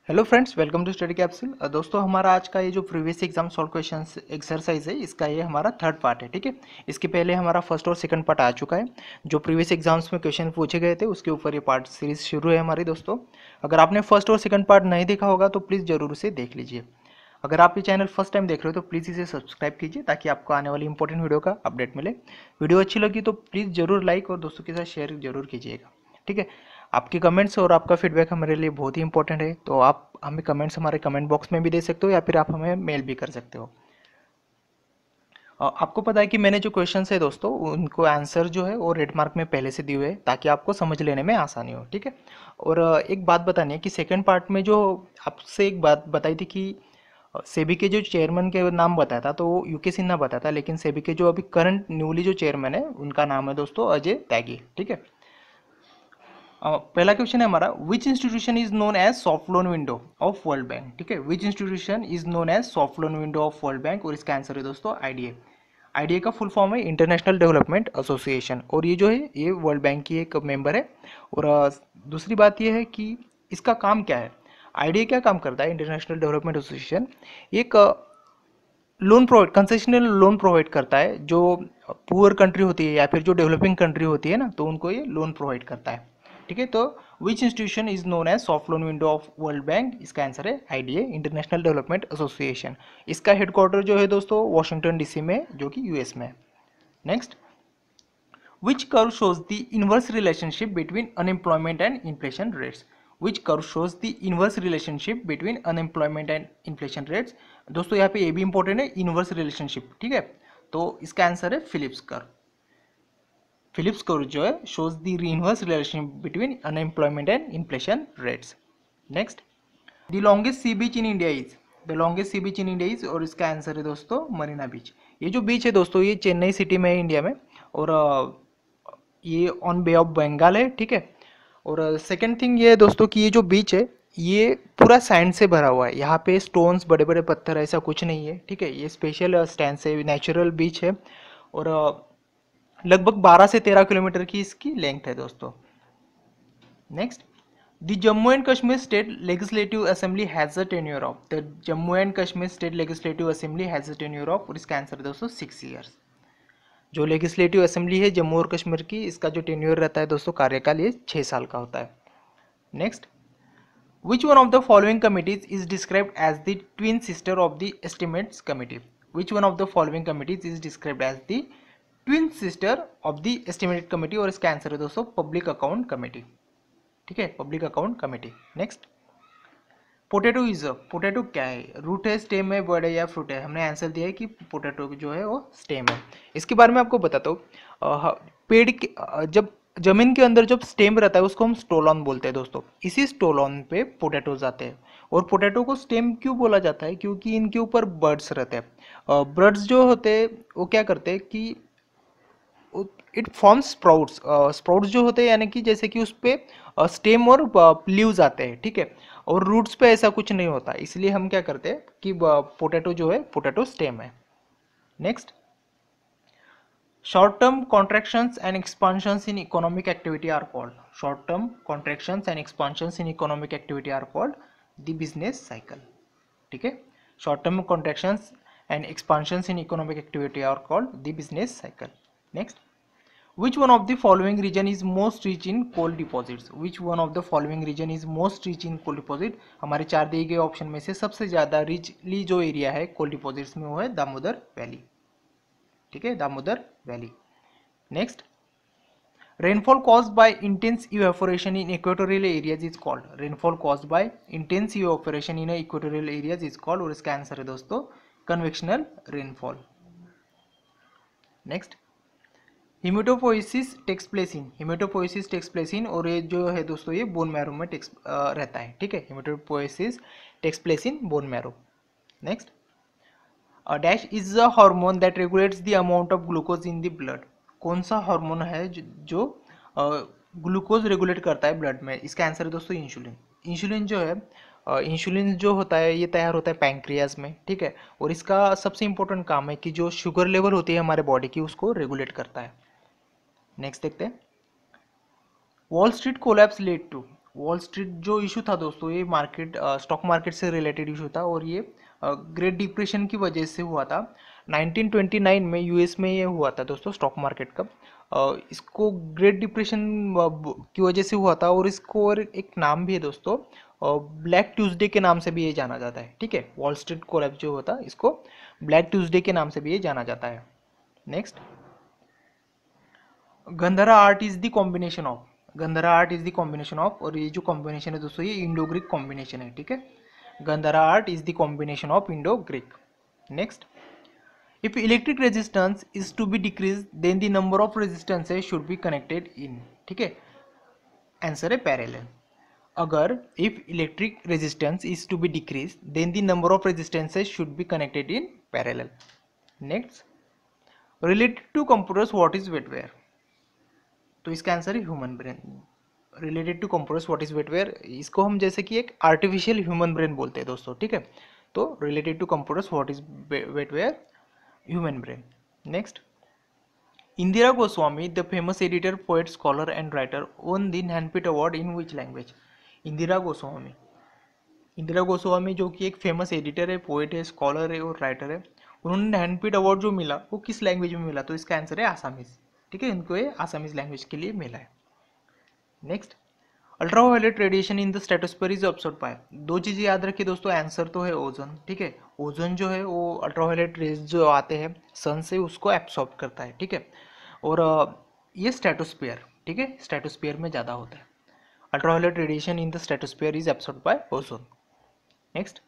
Hello friends, welcome to study capsule. दोस्तों, हमारा आज का ये जो previous exam solve questions exercise है, इसका ये हमारा थर्ड पार्ट है। ठीक है, इसके पहले हमारा फर्स्ट और सेकंड पार्ट आ चुका है। जो प्रीवियस एग्जाम्स में क्वेश्चन पूछे गए थे उसके ऊपर ये पार्ट सीरीज शुरू है हमारी। दोस्तों, अगर आपने फर्स्ट और सेकंड पार्ट नहीं देखा होगा तो प्लीज़ ज़रूर उसे देख लीजिए। अगर आप ये चैनल फर्स्ट टाइम देख रहे हो तो प्लीज़ इसे सब्सक्राइब कीजिए ताकि आपको आने वाली इंपॉर्टेंट वीडियो का अपडेट मिले। वीडियो अच्छी लगी तो प्लीज़ ज़रूर लाइक और दोस्तों के साथ शेयर जरूर कीजिएगा। ठीक है, आपके कमेंट्स और आपका फीडबैक हमारे लिए बहुत ही इंपॉर्टेंट है, तो आप हमें कमेंट्स हमारे कमेंट बॉक्स में भी दे सकते हो या फिर आप हमें मेल भी कर सकते हो। आपको पता है कि मैंने जो क्वेश्चंस है दोस्तों, उनको आंसर जो है वो रेड मार्क में पहले से दिए हुए हैं ताकि आपको समझ लेने में आसानी हो। ठीक है, और एक बात बतानी है कि सेकंड पार्ट में जो आपसे एक बात बताई थी कि सेबी के जो चेयरमैन के नाम बताया था तो वो यूके सिन्हा बताया था, लेकिन सेबी के जो अभी करंट न्यूली जो चेयरमैन है उनका नाम है दोस्तों अजय त्यागी। ठीक है, पहला क्वेश्चन है हमारा, which institution is known as soft loan window of World Bank. ठीक है, which institution is known as soft loan window of World Bank, और इसका आंसर है दोस्तों आईडीए। आईडीए का फुल फॉर्म है इंटरनेशनल डेवलपमेंट एसोसिएशन, और ये जो है ये वर्ल्ड बैंक की एक मेंबर है। और दूसरी बात ये है कि इसका काम क्या है। आईडीए क्या काम करता है, इंटरनेशनल डेवलपमेंट एसोसिएशन एक loan provide concessional loan provide करता है। जो पुअर कंट्री होती है या फिर जो डेवलपिंग कंट्री होती है ना, तो उनको ये लोन प्रोवाइड करता है। ठीक है, तो which institution is known as soft loan window of World Bank, इसका आंसर है आईडीए, इंटरनेशनल डेवलपमेंट एसोसिएशन। इसका हेडक्वार्टर जो है दोस्तों वॉशिंगटन डीसी में, जो कि यूएस में है। Next, which curve shows the inverse relationship between unemployment and inflation rates? Which curve shows the inverse relationship between unemployment and inflation rates? दोस्तों यहाँ पे ये भी इंपॉर्टेंट है, इनवर्स रिलेशनशिप। ठीक है, तो इसका आंसर है फिलिप्स कर्व। फिलिप्स कर्व जो है shows the inverse relationship between unemployment and inflation rates. Next, the longest sea beach in India is, the longest sea beach in India is, और इसका answer है दोस्तों मरीना बीच। ये जो बीच है दोस्तों ये चेन्नई सिटी में है इंडिया में, और ये ऑन बे ऑफ बंगाल है। ठीक है, और सेकंड थिंग ये है दोस्तों कि ये जो बीच है ये पूरा सैंड से भरा हुआ है। यहाँ पे स्टोन्स, बड़े बड़े पत्थर ऐसा कुछ नहीं है। ठीक है, ये स्पेशल स्टैंड से नेचुरल बीच है, और लगभग 12 से 13 किलोमीटर की इसकी लेंथ है दोस्तों। Next, the Jammu and Kashmir state legislative assembly has a tenure of, the Jammu and Kashmir state legislative assembly has a tenure of, और इसका आंसर है दोस्तों 6 ईयर्स। जो लेजिस्लेटिव असेंबली है जम्मू और कश्मीर की, इसका जो टेन्योर रहता है दोस्तों, कार्यकाल, ये 6 साल का होता है। Next, which one of the following committees is described as the twin sister of the estimates committee. Which one of the following committees is described as the twin sister of the estimate committee, और इसका answer है दोस्तों public account committee. ठीक है, public account committee. Next, potato is a, potato क्या है, root है, stem है, बर्ड है या फ्रूट है। हमने आंसर दिया है कि पोटैटो जो है वो स्टेम है। इसके बारे में आपको बताता हूँ। पेड़ के जब जमीन के अंदर जब स्टेम रहता है उसको हम स्टोलॉन बोलते हैं दोस्तों। इसी स्टोलॉन पे पोटैटोज आते हैं। और पोटैटो को स्टेम क्यों बोला जाता है, क्योंकि इनके ऊपर बर्ड्स रहते हैं। बर्ड्स जो होते हैं वो क्या करते हैं कि इट फॉर्म्स स्प्राउट्स। स्प्राउट्स जो होते हैं यानी कि जैसे कि उस पर स्टेम और लीव्स आते हैं। ठीक है, और रूट्स पे ऐसा कुछ नहीं होता, इसलिए हम क्या करते हैं कि पोटैटो जो है पोटैटो स्टेम है। Next, short term contractions and expansions in economic activity are called, short term contractions and expansions in economic activity are called the business cycle. ठीक है, short term contractions and expansions in economic activity are called the business cycle. Next, which one of the following region is most rich in coal deposits? which one of the following region is most rich in coal deposit? हमारे चार दिए गए option में से सबसे ज्यादा richly जो area है कोल डिपॉजिट्स में वो है दामोदर वैली। ठीक है, Damodar Valley. Next, rainfall caused by intense evaporation in equatorial areas is called, rainfall caused by intense evaporation in equatorial areas is called, और इसका आंसर है दोस्तों convectional rainfall. Next, haematopoiesis takes place in, haematopoiesis takes place in, और ये जो है दोस्तों ये बोन मैरो में रहता है। ठीक है, haematopoiesis takes place in bone marrow. Next, dash is a hormone that regulates the amount of glucose in the blood. कौन सा हार्मोन है जो ग्लूकोज रेगुलेट करता है ब्लड में, इसका आंसर है दोस्तों इंसुलिन। इंसुलिन जो है इंसुलिन जो होता है ये तैयार होता है पैंक्रियाज में। ठीक है, और इसका सबसे इंपॉर्टेंट काम है कि जो शुगर लेवल होती है हमारे बॉडी की उसको रेगुलेट करता है। नेक्स्ट देखते हैं, Wall Street collapse led to, Wall Street जो इशू था दोस्तों, ये मार्केट स्टॉक मार्केट से रिलेटेड इशू था, और ये ग्रेट डिप्रेशन की वजह से हुआ था। 1929 में यूएस में ये हुआ था दोस्तों, स्टॉक मार्केट का। इसको ग्रेट डिप्रेशन की वजह से हुआ था, और इसको और एक नाम भी है दोस्तों, ब्लैक ट्यूसडे के नाम से भी ये जाना जाता है। ठीक है, वॉल स्ट्रीट कोलैप्स जो होता है इसको ब्लैक ट्यूसडे के नाम से भी ये जाना जाता है। Next, Gandhara art is the combination of, Gandhara art is the combination of, और ये जो कॉम्बिनेशन है दोस्तों ये इंडो ग्रीक कॉम्बिनेशन है। ठीक है, Gandhara art is the combination of Indo Greek. Next, if electric resistance is to be decreased then the number of resistances should be connected in। ठीक है, आंसर है पैरेलल। अगर if electric resistance is to be decreased then the number of resistances should be connected in parallel। next, related to computers what is wetware, तो इसका answer है human brain. Related to computers what is wetware, इसको हम जैसे कि एक artificial human brain बोलते हैं दोस्तों। ठीक है, तो related to computers what is wetware, human brain. Next, Indira Goswami the famous editor, poet, scholar and writer won the Jnanpith award in which language. Indira Goswami, Indira Goswami जो कि एक फेमस एडिटर है, पोएट है, स्कॉलर है और राइटर है, उन्होंने ज्ञानपीठ अवार्ड जो मिला वो किस लैंग्वेज में मिला, तो इसका आंसर है आसामीज। ठीक है, इनको ये आसामीज लैंग्वेज के लिए मिला है। Next, ultraviolet radiation in the stratosphere is observed bye, दो चीजें याद रखिए दोस्तों, आंसर तो है ओजोन। ठीक है, ओजोन जो है वो अल्ट्रावायलेट रेज जो आते हैं सन से उसको एब्सॉर्ब करता है। ठीक है, और ये स्ट्रेटोस्फीयर, ठीक है, स्ट्रेटोस्फीयर में ज़्यादा होता है। Ultraviolet radiation in the stratosphere is absorbed by ozone. Next,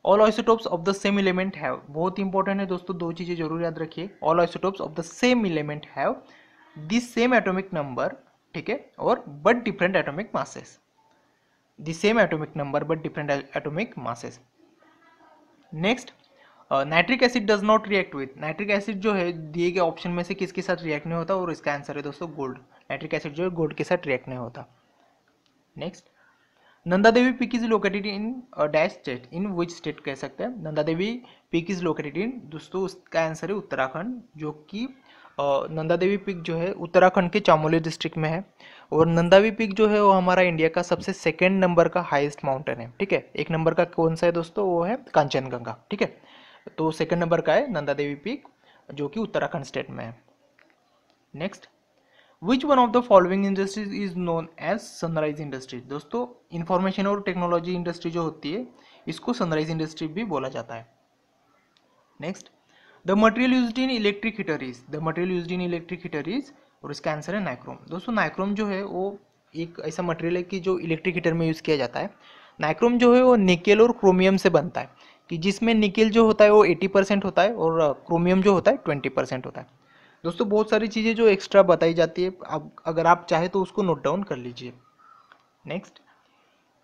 all isotopes of the same element have, बहुत इंपॉर्टेंट है दोस्तों, दो चीजें जरूर याद रखिए, all isotopes of the same element have the same atomic number, ठीक है, और but different atomic masses, the same atomic number but different atomic masses. Next, nitric acid does not react with, nitric acid जो है दिए गए option में से किसके साथ रिएक्ट नहीं होता, और इसका आंसर है दोस्तों गोल्ड। नाइट्रिक एसिड जो है गोल्ड के साथ रिएक्ट नहीं होता। Next, Nanda Devi peak is located in dash state, in which state कह सकते हैं, Nanda Devi peak is located in, दोस्तों उसका आंसर है उत्तराखंड, जो कि नंदा देवी पीक जो है उत्तराखंड के चामोली डिस्ट्रिक्ट में है। और नंदा देवी पीक जो है वो हमारा इंडिया का सबसे सेकेंड नंबर का हाईएस्ट माउंटेन है। ठीक है, एक नंबर का कौन सा है दोस्तों, वो है कांचनजंगा। ठीक है, तो सेकेंड नंबर का है नंदा देवी पीक जो कि उत्तराखंड स्टेट में है। Next, which one of the following industries is known as sunrise industry, दोस्तों इंफॉर्मेशन और टेक्नोलॉजी इंडस्ट्री जो होती है इसको सनराइज इंडस्ट्री भी बोला जाता है। Next, the material used in electric heater is, the material used in electric heater is, और इसका आंसर है नाइक्रोम। दोस्तों नाइक्रोम जो है वो एक ऐसा मटेरियल है कि जो इलेक्ट्रिक हीटर में यूज़ किया जाता है। नाइक्रोम जो है वो निकेल और क्रोमियम से बनता है, कि जिसमें निकेल जो होता है वो 80% होता है और क्रोमियम जो होता है 20% होता है। दोस्तों बहुत सारी चीज़ें जो एक्स्ट्रा बताई जाती है, अब अगर आप चाहे तो उसको नोट डाउन कर लीजिए। Next,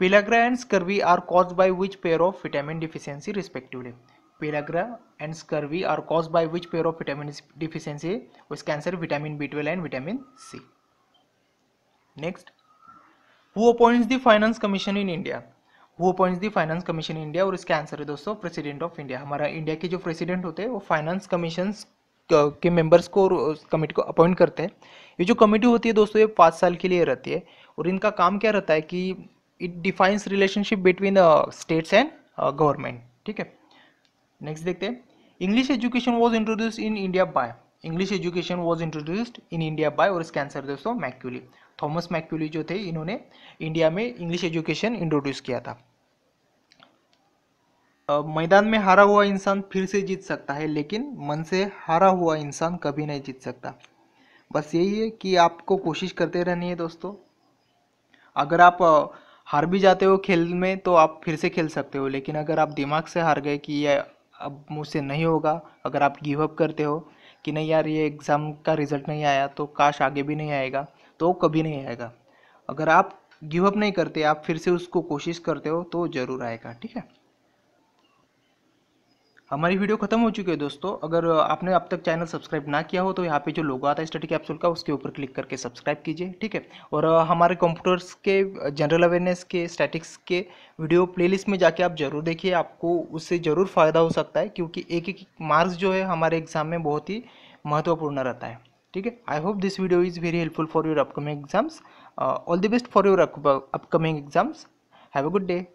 pellagra and scurvy are caused by which pair of vitamin deficiency respectively, pellagra and scurvy are caused by which pair of vitamin deficiency, उसका answer vitamin B12 and vitamin C। Next, who appoints the finance commission in India, who appoints the finance commission in India, और इसका answer है दोस्तों president of India. हमारा India के जो president होते हैं वो फाइनेंस कमीशन के मेंबर्स को और उस कमेटी को अपॉइंट करते हैं। ये जो कमेटी होती है दोस्तों ये 5 साल के लिए रहती है, और इनका काम क्या रहता है कि it defines relationship between states and government. ठीक है, नेक्स्ट देखते हैं, English education was introduced in India by, English education was introduced in India by, और इसका आंसर दोस्तों मैक्यूली, थॉमस मैक्यूली जो थे इन्होंने इंडिया में इंग्लिश एजुकेशन इंट्रोड्यूस किया था। मैदान में हारा हुआ इंसान फिर से जीत सकता है, लेकिन मन से हारा हुआ इंसान कभी नहीं जीत सकता। बस यही है कि आपको कोशिश करते रहनी है दोस्तों। अगर आप हार भी जाते हो खेल में तो आप फिर से खेल सकते हो, लेकिन अगर आप दिमाग से हार गए कि ये अब मुझसे नहीं होगा, अगर आप गिव अप करते हो कि नहीं यार ये एग्ज़ाम का रिजल्ट नहीं आया तो काश आगे भी नहीं आएगा, तो कभी नहीं आएगा। अगर आप गिव अप नहीं करते, आप फिर से उसको कोशिश करते हो तो ज़रूर आएगा। ठीक है, हमारी वीडियो खत्म हो चुकी है दोस्तों। अगर आपने अब तक चैनल सब्सक्राइब ना किया हो तो यहाँ पे जो लोगो आता है स्टडी कैप्सूल का उसके ऊपर क्लिक करके सब्सक्राइब कीजिए। ठीक है, और हमारे कंप्यूटर्स के जनरल अवेयरनेस के स्टैटिक्स के वीडियो प्लेलिस्ट में जाके आप जरूर देखिए, आपको उससे ज़रूर फ़ायदा हो सकता है, क्योंकि एक एक मार्क्स जो है हमारे एग्जाम में बहुत ही महत्वपूर्ण रहता है। ठीक है, I hope this video is very helpful for your upcoming exams. All the best for your upcoming exams. Have a good day.